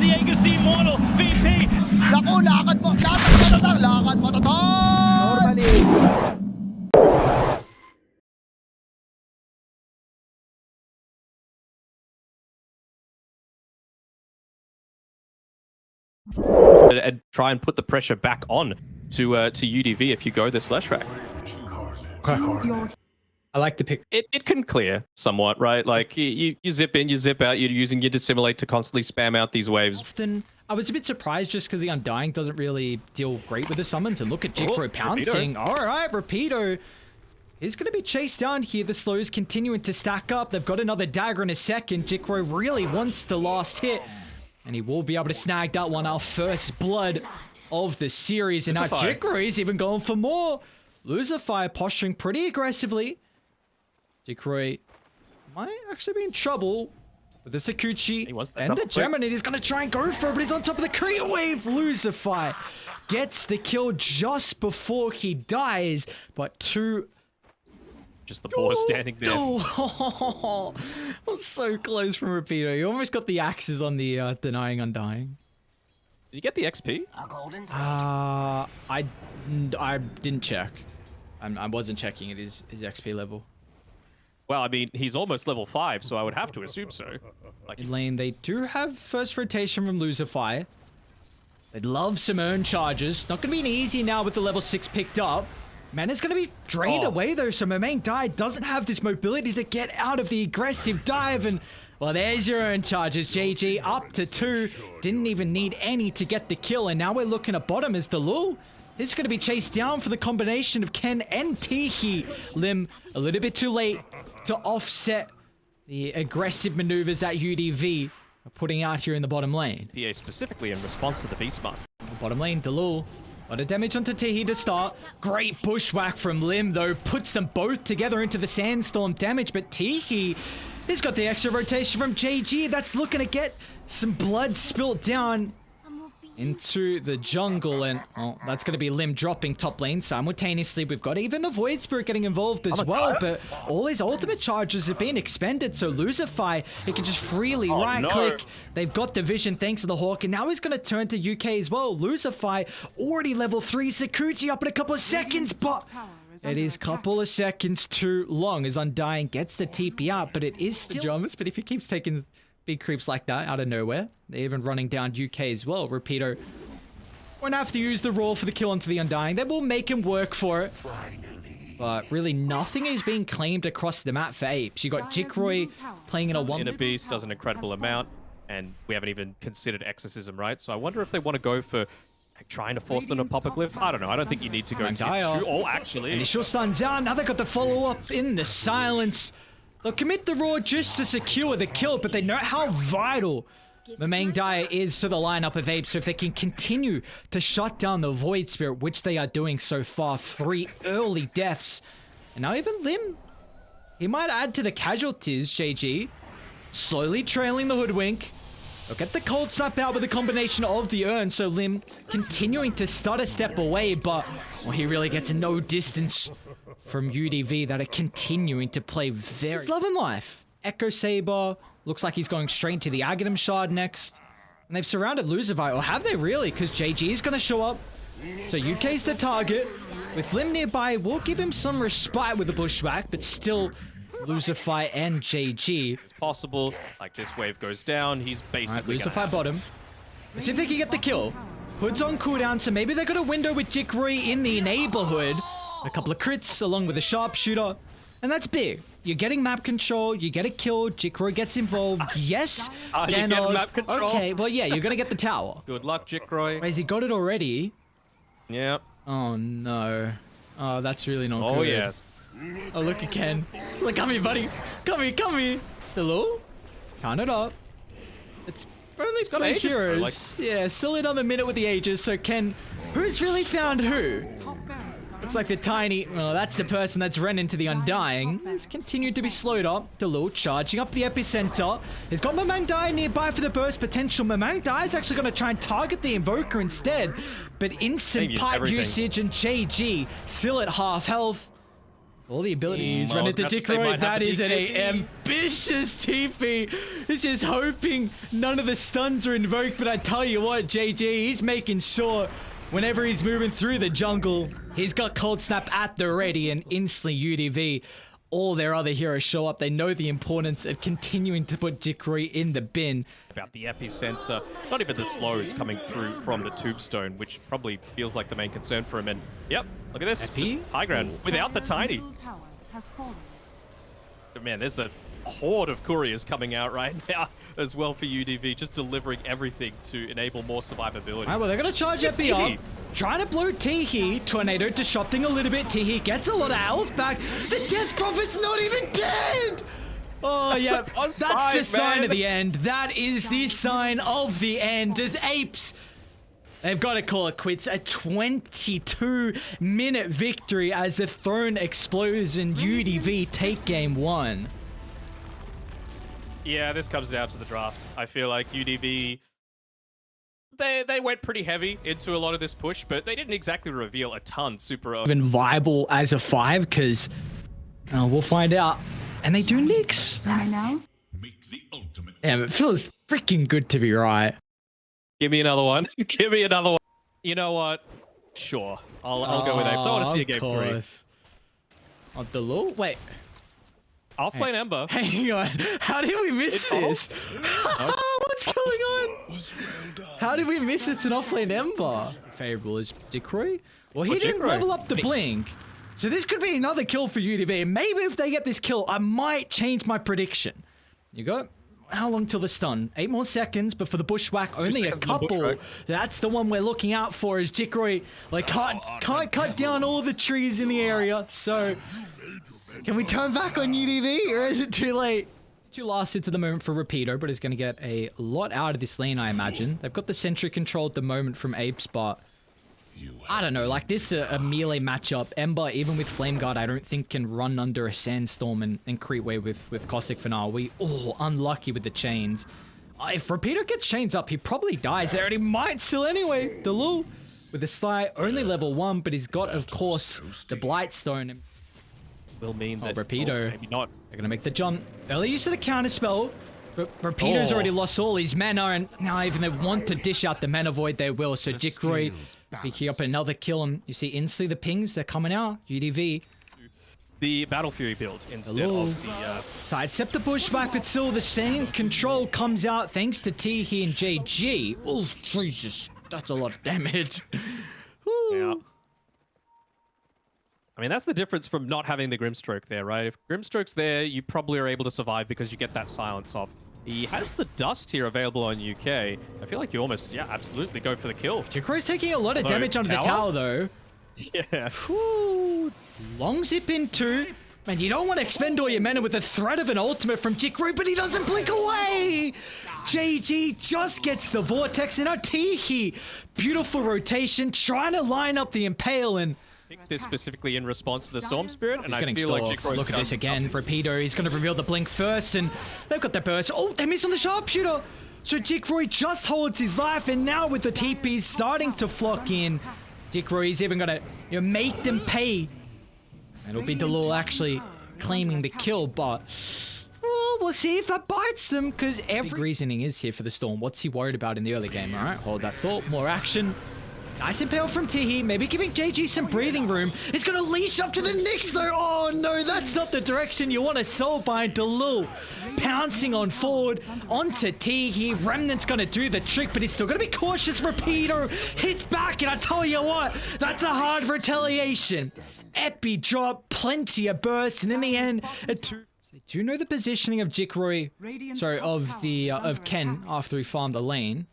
Diego's the immortal VP. Naku, lakad mo tatang, lakad mo tatang! Normally. And try and put the pressure back on to UDV if you go the slash rack. I like the pick. It can clear somewhat, right? Like you zip in, you zip out, you're using your dissimulate to constantly spam out these waves. Often, I was a bit surprised just because the Undying doesn't really deal great with the summons. And look at Jikro pouncing. All right, Rapido is going to be chased down here. The slows continuing to stack up. They've got another dagger in a second. Jikro really wants the last hit. And he will be able to snag that one, our first blood of the series. And now Jikro is even going for more. Lucifer posturing pretty aggressively. Jikro might actually be in trouble with the Sakuchi and the Gemini. He's going to try and go for it, but he's on top of the Korea wave. Lucifer gets the kill just before he dies, but just the boar standing there. Oh, so close from Rapido. You almost got the axes on the denying Undying. Did you get the XP? I didn't check. I wasn't checking at his XP level. Well, I mean, he's almost level 5, so I would have to assume so. Like, In lane, they do have first rotation from Lucifer. They'd love some earn charges. Not going to be an easy now with the level 6 picked up. Mana's going to be drained away, though, so Main Dai doesn't have this mobility to get out of the aggressive dive. And, well, there's your earn charges. JG up to 2. Didn't even need any to get the kill. And now we're looking at bottom as the Lul is going to be chased down for the combination of Ken and Tiki. Lim a little bit too late to offset the aggressive maneuvers that UDV are putting out here in the bottom lane. PA specifically in response to the Beastmaster. Bottom lane, Delul. A lot of damage onto Tehi to start. Great bushwhack from Lim, though. Puts them both together into the sandstorm damage. But Tehi has got the extra rotation from JG. That's looking to get some blood spilt down into the jungle. And, oh, that's going to be Lim dropping top lane. Simultaneously, we've got even the Void Spirit getting involved as well. But all his ultimate charges have been expended. So Lucifer, he can just freely right-click. They've got the vision thanks to the Hawk. And now he's going to turn to UK as well. Lucifer, already level 3. Sakuchi up in a couple of seconds. But it is a couple of seconds too long as Undying gets the TP out. But it is still dramas. But if he keeps taking big creeps like that out of nowhere, they're even running down UK as well. Rapido won't have to use the roll for the kill onto the Undying. They will make him work for it. But really nothing is being claimed across the map for Apes. You got Jikroy playing in a 1. Inner Beast does an incredible amount, and we haven't even considered Exorcism, right? So I wonder if they want to go for trying to force them to pop a glyph. I don't know. I don't think you need to go tier 2. Oh, actually. Initial sun's out. Now they got the follow-up in the silence. They'll commit the roar just to secure the kill, but they know how vital the main Dai is to the lineup of Apes. So if they can continue to shut down the Void Spirit, which they are doing so far, 3 early deaths. And now even Lim, he might add to the casualties, JG. Slowly trailing the Hoodwink. They'll get the Cold Snap out with a combination of the Urn. So Lim continuing to start a step away, but well, he really gets no distance from UDV that are continuing to play very... It's Love and Life. Echo Saber looks like he's going straight to the Aghanim Shard next. And they've surrounded Lucifer, or have they really? Because JG is going to show up. So UK's the target. With Lim nearby, we'll give him some respite with the Bushwhack, but still Lucifer and JG. It's possible, like this wave goes down, he's basically Lucifer bottom. Let's see if they can get the kill. Hood's on cooldown, so maybe they got a window with Jikroy in the neighborhood. A couple of crits along with a sharpshooter. And that's big. You're getting map control, you get a kill, Jikroy gets involved. Yes, you get map control. Okay, well, yeah, you're gonna get the tower. Good luck, Jikroy. Wait, has he got it already? Yep. Oh, no. Oh, that's really not good. Oh, yes. Oh, look at Ken. Look, come here, buddy. Come here, come here. Hello? Count it up. It's only 3 heroes. Yeah, still another minute with the Aegis. So, Ken, who's really found who? Looks like the tiny... Well, that's the person that's run into the Undying. He's continued to be slowed up. Delul charging up the epicenter. He's got Mamang Dai nearby for the burst potential. Mamang Dai is actually going to try and target the Invoker instead. But instant pipe usage and JG still at half health. All the abilities run into Dickroy. That is an ambitious TP. He's just hoping none of the stuns are invoked, but I tell you what, JG, he's making sure whenever he's moving through the jungle, he's got Cold Snap at the ready, and instantly UDV, all their other heroes show up. They know the importance of continuing to put Dickroy in the bin. About the epicenter, not even the slows coming through from the tombstone, which probably feels like the main concern for him. And yep, look at this, just high ground without the tiny. But man, there's a horde of couriers coming out right now as well for UDV, just delivering everything to enable more survivability. All right, well, they're going to charge Epi up. Trying to blow Teehee. Tornado disrupting a little bit. Teehee gets a lot of health back. The Death Prophet's not even dead! Oh, yeah. That's the sign of the end. That is the sign of the end. As Apes, they've got to call it quits. A 22-minute victory as the throne explodes and UDV take game 1. Yeah, this comes down to the draft. I feel like UDV, they went pretty heavy into a lot of this push, but they didn't exactly reveal a ton super early. Even viable as a 5, because we'll find out. And they do Nyx. Damn, it feels freaking good to be right. Give me another one. Give me another one. You know what? Sure. I'll go with Apes. I want to see a game 3. On the low? Wait. I'll play an Ember. Hang on. How did we miss this? What's going on? How did we miss it to not play an Ember? Favorable is Dickroy. Well, he didn't level up the blink. So this could be another kill for UDV. Maybe if they get this kill, I might change my prediction. You got how long till the stun? 8 more seconds, but for the bushwhack, only a couple. That's the one we're looking out for. Is Dickroy like can't cut down all the trees in the area? So can we turn back on UDV, or is it too late? Too lasted at the moment for Rapido, but is going to get a lot out of this lane, I imagine. They've got the sentry control at the moment from Apes, but I don't know, like this a melee matchup. Ember, even with Flame Guard, I don't think can run under a Sandstorm and creep away with Caustic for now. Unlucky with the chains. If Rapido gets chains up, he probably dies there, and he might still anyway. Delul with the Sly, only level 1, but he's got, of course, the Blightstone. Will mean that Rapido, maybe not. They're going to make the jump. Early use of the counter spell. Rapido's already lost all his mana, and now even they want to dish out the mana void, they will. So Dickroy picking up another kill, and you see instantly the pings, they're coming out. UDV. The Battle Fury build instead of the... Sidestep the bushback, but still the same control comes out thanks to Teehee and JG. Oh, Jesus. That's a lot of damage. Yeah. I mean, that's the difference from not having the Grimstroke there, right? If Grimstroke's there, you probably are able to survive because you get that silence off. He has the Dust here available on UK. I feel like you almost, absolutely go for the kill. Dickroy's taking a lot of damage onto the tower, though. Yeah. Whew. Long zip into. Man, you don't want to expend all your mana with the threat of an ultimate from Dickroy, but he doesn't blink away! JG just gets the Vortex, and now Teehee. Beautiful rotation, trying to line up the Impale, and this specifically in response to the Storm Spirit, and I feel like Dickroy's look at this again. Rapido, he's going to reveal the blink first, and they've got the burst. Oh, they miss on the sharpshooter. So Dickroy just holds his life, and now with the TPs starting to flock in, Dickroy's even going to make them pay. And it'll be Delul actually claiming the kill, but we'll see if that bites them, because every reasoning is here for the Storm. What's he worried about in the early game? All right, hold that thought. More action. Nice impale from Teehee, maybe giving JG some breathing room. It's going to leash up to the Nyx though. Oh no, that's not the direction you want to soul bind. Delul pouncing on forward onto Teehee. Remnant's going to do the trick, but he's still going to be cautious. Rapido hits back, and I tell you what, that's a hard retaliation. Epi drop, plenty of burst, and in the end, do you know the positioning of Dickroy? Sorry, of Ken after he farmed the lane?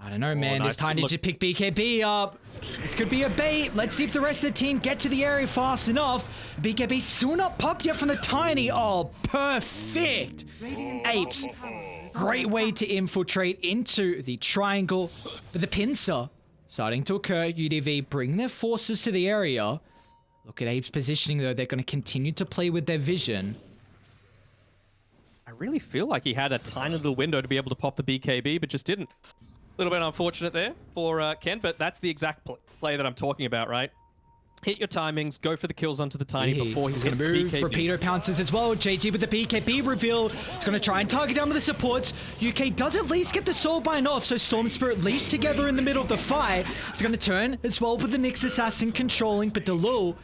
I don't know, man. This time to pick BKB up. This could be a bait. Let's see if the rest of the team get to the area fast enough. BKB still not popped yet from the tiny. Oh, perfect. Apes. Great way to infiltrate into the triangle. But the pincer starting to occur. UDV bring their forces to the area. Look at Apes positioning, though. They're going to continue to play with their vision. I really feel like he had a tiny little window to be able to pop the BKB, but just didn't. A little bit unfortunate there for Ken, but that's the exact play that I'm talking about, right? Hit your timings, go for the kills onto the Tiny before he's he going hits to move. the BKB. Rapido pounces as well. JG with the BKB reveal. He's going to try and target down with the supports. UK does at least get the Soulbind off, so Storm Spirit leads together in the middle of the fight. He's going to turn as well with the Nyx Assassin controlling, but Delul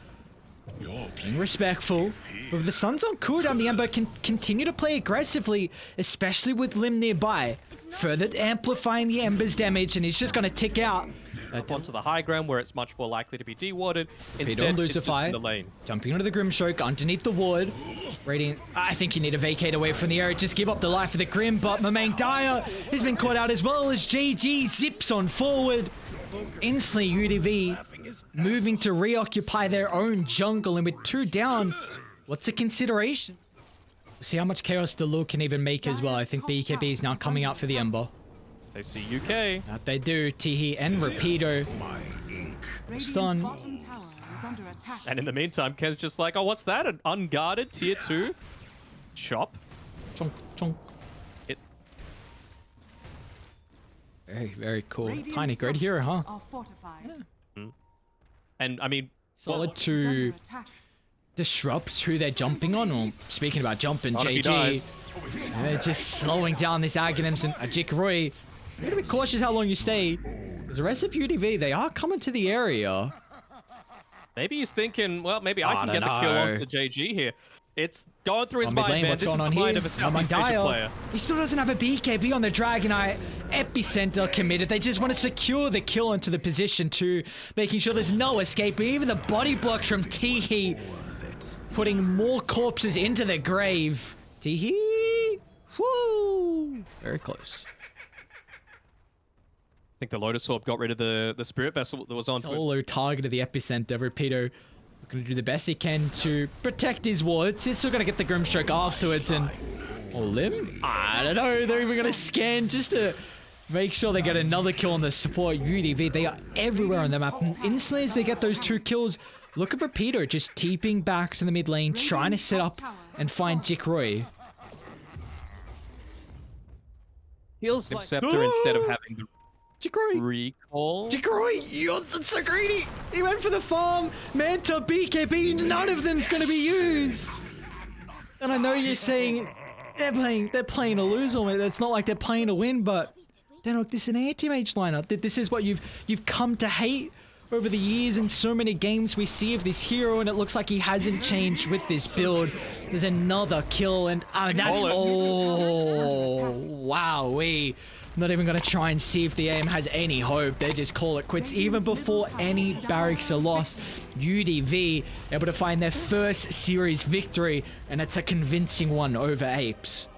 being respectful. But with the Suns on cooldown, the Ember can continue to play aggressively, especially with Lim nearby, further amplifying the Ember's damage, and he's just going to tick out. Up onto the high ground where it's much more likely to be dewarded. Instead, it's just in the lane. Jumping onto the Grimstroke underneath the ward. Radiant, I think you need to vacate away from the area. Just give up the life of the Grim, but Mamain Dyer has been caught out as well as JG zips on forward. Instantly, UDV moving to reoccupy their own jungle, and with 2 down, what's a consideration? We'll see how much chaos Delul can even make as well. I think BKB is now coming out for the Ember. They see UK. That they do. Teehee and Rapido. Stun. And in the meantime, Ken's just like, oh, what's that? An unguarded tier 2 chop? Chonk, chonk. It. Very, very cool. Tiny, great hero, huh? Yeah. And I mean, solid to disrupt who they're jumping on. Well, speaking about jumping, JG. They're just slowing down this Aghanims and Ajik. You gotta be cautious how long you stay. Because the rest of UDV, they are coming to the area. Maybe he's thinking, well, maybe I can get the kill onto JG here. It's going through his mind, man. What's This going is on the mind here? of a Southeast Asian player. He still doesn't have a BKB on the Dragonite. Epicenter committed. They just want to secure the kill into the position too, making sure there's no escape. Even the body blocks from Teehee, putting more corpses into the grave. Teehee, whoo, very close. I think the Lotus Orb got rid of the Spirit Vessel that was on Solo targeted the Epicenter. Rapido going to do the best he can to protect his wards. He's still going to get the Grimstroke afterwards. And Lim? I don't know. They're even going to scan just to make sure they get another kill on the support UDV. They are everywhere on the map. And instantly as they get those 2 kills, look at Rapido just teeping back to the mid lane, trying to set up and find Jikroy. Heals like Scepter instead of having the Jikroy! recall. Jikroy! You're so greedy! He went for the farm! Manta, BKB, none of them's gonna be used! And I know you're saying they're playing to lose almost. It's not like they're playing to win, but Danog, this is an anti-mage lineup. This is what you've come to hate over the years. In so many games we see of this hero, and it looks like he hasn't changed with this build. There's another kill, and that's wowee. Not even going to try and see if the AM has any hope. They just call it quits even before any barracks are lost. UDV able to find their first series victory, and it's a convincing one over Apes.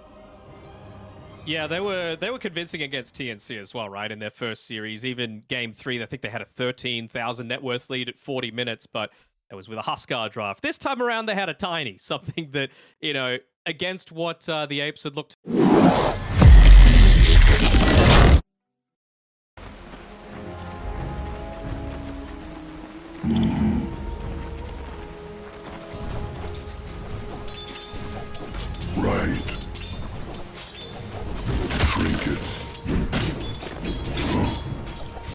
Yeah, they were convincing against TNC as well, right? In their first series, even game 3, I think they had a 13,000 net worth lead at 40 minutes, but it was with a Huskar draft. This time around, they had a Tiny, something that, you know, against what the Apes had looked. Right.